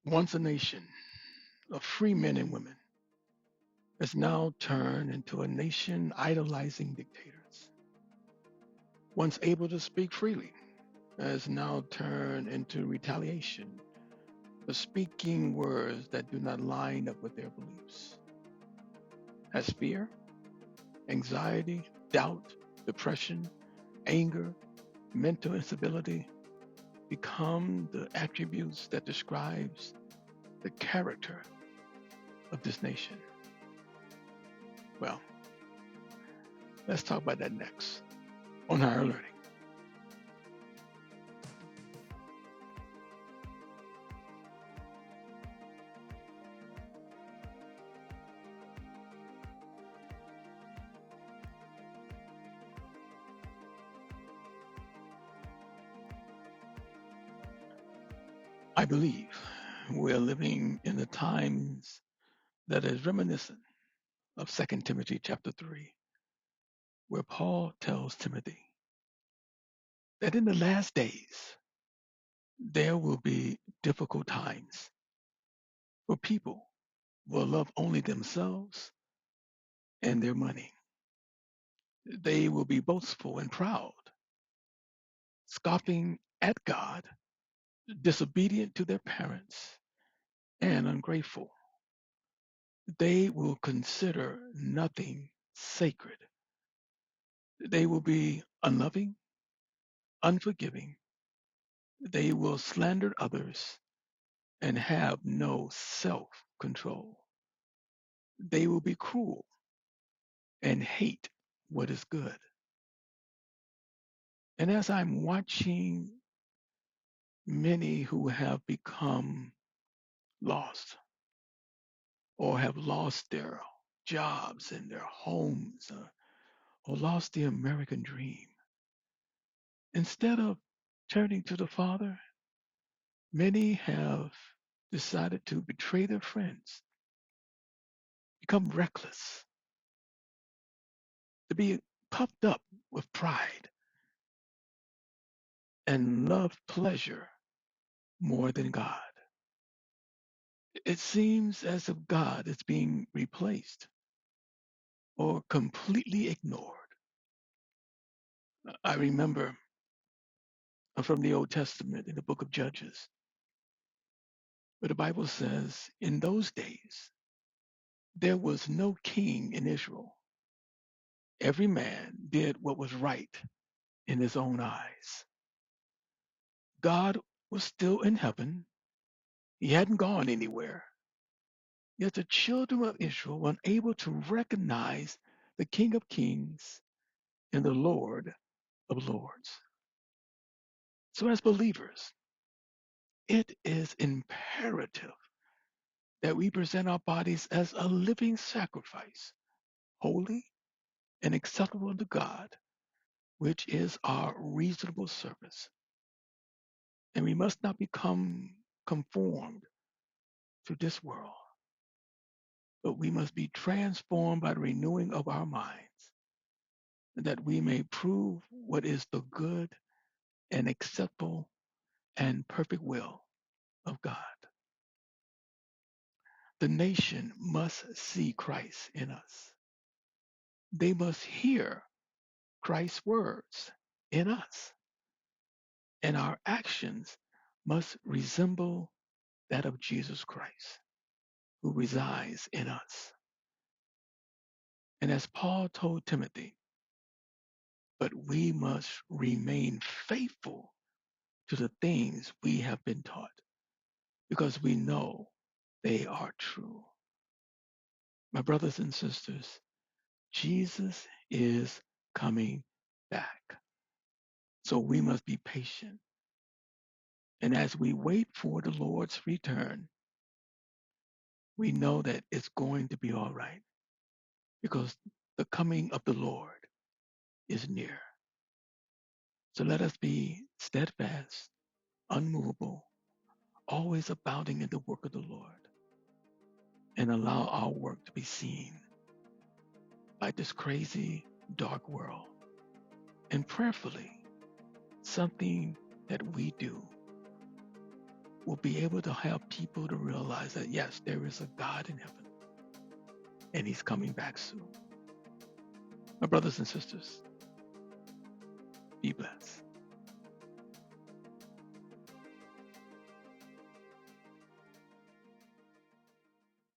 Once a nation of free men and women has now turned into a nation idolizing dictators. Once able to speak freely has now turned into retaliation for speaking words that do not line up with their beliefs. Has fear, anxiety, doubt, depression, anger, mental instability become the attributes that describes the character of this nation? Well, let's talk about that next on Higher Learning. I believe we're living in the times that is reminiscent of 2 Timothy chapter 3, where Paul tells Timothy that in the last days there will be difficult times, for people will love only themselves and their money. They will be boastful and proud, scoffing at God, disobedient to their parents, and ungrateful. They will consider nothing sacred. They will be unloving, unforgiving. They will slander others and have no self control. They will be cruel and hate what is good. And as I'm watching many who have become lost or have lost their jobs and their homes, or lost the American dream, instead of turning to the Father, many have decided to betray their friends, become reckless, to be puffed up with pride, and love pleasure more than God. It seems as if God is being replaced or completely ignored. I remember from the Old Testament in the book of Judges, where the Bible says, in those days, there was no king in Israel. Every man did what was right in his own eyes. God was still in heaven. He hadn't gone anywhere. Yet the children of Israel were unable to recognize the King of Kings and the Lord of Lords. So, as believers, it is imperative that we present our bodies as a living sacrifice, holy and acceptable to God, which is our reasonable service. And we must not become conformed to this world, but we must be transformed by the renewing of our minds, that we may prove what is the good and acceptable and perfect will of God. The nation must see Christ in us. They must hear Christ's words in us, and our actions must resemble that of Jesus Christ, who resides in us. And as Paul told Timothy, but we must remain faithful to the things we have been taught because we know they are true. My brothers and sisters, Jesus is coming back. So we must be patient. And as we wait for the Lord's return, we know that it's going to be all right because the coming of the Lord is near. So let us be steadfast, unmovable, always abounding in the work of the Lord, and allow our work to be seen by this crazy, dark world. And prayerfully, something that we do will be able to help people to realize that, yes, there is a God in heaven and he's coming back soon. My brothers and sisters, be blessed.